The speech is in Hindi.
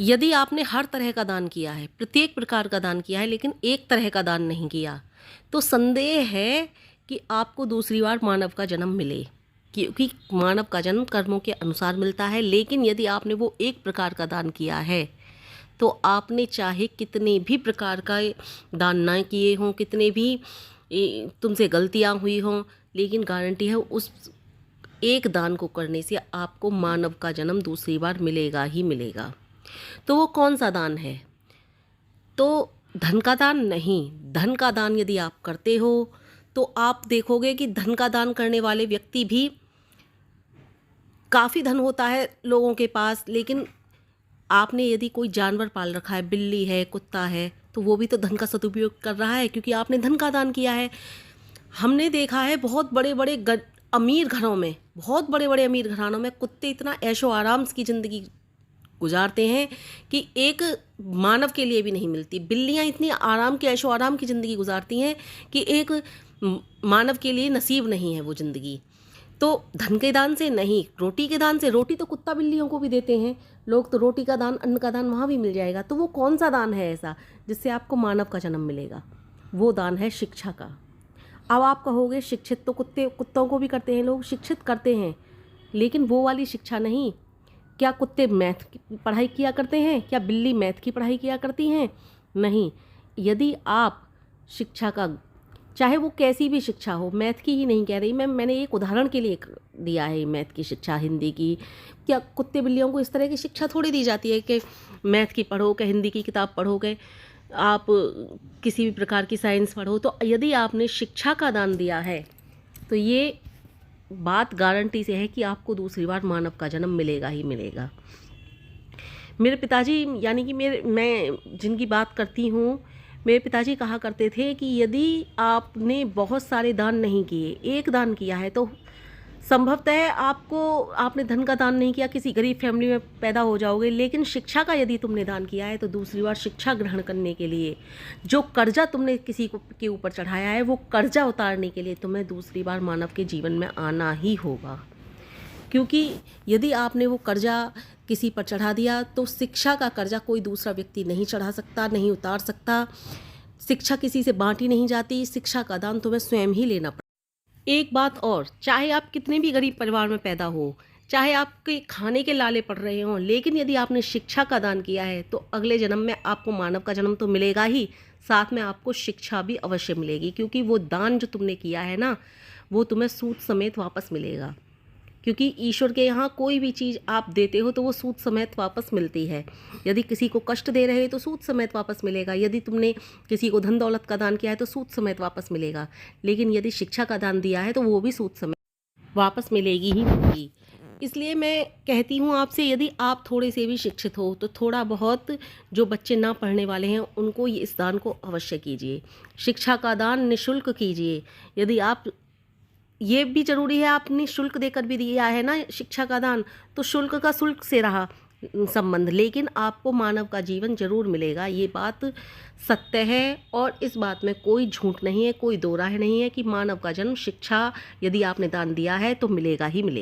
यदि आपने हर तरह का दान किया है, प्रत्येक प्रकार का दान किया है, लेकिन एक तरह का दान नहीं किया, तो संदेह है कि आपको दूसरी बार मानव का जन्म मिले, क्योंकि मानव का जन्म कर्मों के अनुसार मिलता है। लेकिन यदि आपने वो एक प्रकार का दान किया है, तो आपने चाहे कितने भी प्रकार का दान ना किए हों, कितने भी तुमसे गलतियां हुई हों, लेकिन गारंटी है उस एक दान को करने से आपको मानव का जन्म दूसरी बार मिलेगा ही मिलेगा। तो वो कौन सा दान है? तो धन का दान नहीं। धन का दान यदि आप करते हो तो आप देखोगे कि धन का दान करने वाले व्यक्ति भी, काफ़ी धन होता है लोगों के पास, लेकिन आपने यदि कोई जानवर पाल रखा है, बिल्ली है, कुत्ता है, तो वो भी तो धन का सदुपयोग कर रहा है, क्योंकि आपने धन का दान किया है। हमने देखा है बहुत बड़े बड़े अमीर घरों में, बहुत बड़े बड़े अमीर घरानों में कुत्ते इतना ऐशो आराम की ज़िंदगी गुजारते हैं कि एक मानव के लिए भी नहीं मिलती। बिल्लियाँ इतनी आराम की, ऐशो आराम की ज़िंदगी गुजारती हैं कि एक मानव के लिए नसीब नहीं है वो ज़िंदगी। तो धन के दान से नहीं, रोटी के दान से। रोटी तो कुत्ता बिल्लियों को भी देते हैं लोग, तो रोटी का दान, अन्न का दान वहाँ भी मिल जाएगा। तो वो कौन सा दान है ऐसा जिससे आपको मानव का जन्म मिलेगा? वो दान है शिक्षा का। अब आप कहोगे शिक्षित तो कुत्तों को भी करते हैं लोग, शिक्षित करते हैं, लेकिन वो वाली शिक्षा नहीं। क्या कुत्ते मैथ की पढ़ाई किया करते हैं? क्या बिल्ली मैथ की पढ़ाई किया करती हैं? नहीं। यदि आप शिक्षा का, चाहे वो कैसी भी शिक्षा हो, मैथ की ही नहीं कह रही मैंने एक उदाहरण के लिए दिया है मैथ की शिक्षा, हिंदी की। क्या कुत्ते बिल्लियों को इस तरह की शिक्षा थोड़ी दी जाती है कि मैथ की पढ़ो, कि हिंदी की किताब पढ़ो, कि आप किसी भी प्रकार की साइंस पढ़ो? तो यदि आपने शिक्षा का दान दिया है तो ये बात गारंटी से है कि आपको दूसरी बार मानव का जन्म मिलेगा ही मिलेगा। मेरे पिताजी, यानी कि मैं जिनकी बात करती हूँ, मेरे पिताजी कहा करते थे कि यदि आपने बहुत सारे दान नहीं किए, एक दान किया है, तो संभवतः आपने धन का दान नहीं किया, किसी गरीब फैमिली में पैदा हो जाओगे, लेकिन शिक्षा का यदि तुमने दान किया है तो दूसरी बार शिक्षा ग्रहण करने के लिए, जो कर्जा तुमने किसी को के ऊपर चढ़ाया है, वो कर्जा उतारने के लिए तुम्हें दूसरी बार मानव के जीवन में आना ही होगा। क्योंकि यदि आपने वो कर्जा किसी पर चढ़ा दिया, तो शिक्षा का कर्जा कोई दूसरा व्यक्ति नहीं चढ़ा सकता, नहीं उतार सकता। शिक्षा किसी से बांटी नहीं जाती, शिक्षा का दान तुम्हें स्वयं ही लेना पड़ता। एक बात और, चाहे आप कितने भी गरीब परिवार में पैदा हो, चाहे आपके खाने के लाले पड़ रहे हों, लेकिन यदि आपने शिक्षा का दान किया है तो अगले जन्म में आपको मानव का जन्म तो मिलेगा ही, साथ में आपको शिक्षा भी अवश्य मिलेगी। क्योंकि वो दान जो तुमने किया है ना, वो तुम्हें सूद समेत वापस मिलेगा। क्योंकि ईश्वर के यहाँ कोई भी चीज़ आप देते हो तो वो सूद समेत वापस मिलती है। यदि किसी को कष्ट दे रहे हो तो सूद समेत वापस मिलेगा। यदि तुमने किसी को धन दौलत का दान किया है तो सूद समेत वापस मिलेगा। लेकिन यदि शिक्षा का दान दिया है तो वो भी सूद समेत वापस मिलेगी ही मिलेगी। इसलिए मैं कहती हूँ आपसे, यदि आप थोड़े से भी शिक्षित हो तो थोड़ा बहुत जो बच्चे ना पढ़ने वाले हैं उनको इस दान को अवश्य कीजिए। शिक्षा का दान निःशुल्क कीजिए। यदि आप, ये भी ज़रूरी है, आपने शुल्क देकर भी दिया है ना शिक्षा का दान, तो शुल्क का शुल्क से रहा संबंध, लेकिन आपको मानव का जीवन जरूर मिलेगा। ये बात सत्य है और इस बात में कोई झूठ नहीं है, कोई दो राह नहीं है कि मानव का जन्म, शिक्षा यदि आपने दान दिया है तो मिलेगा ही मिलेगा।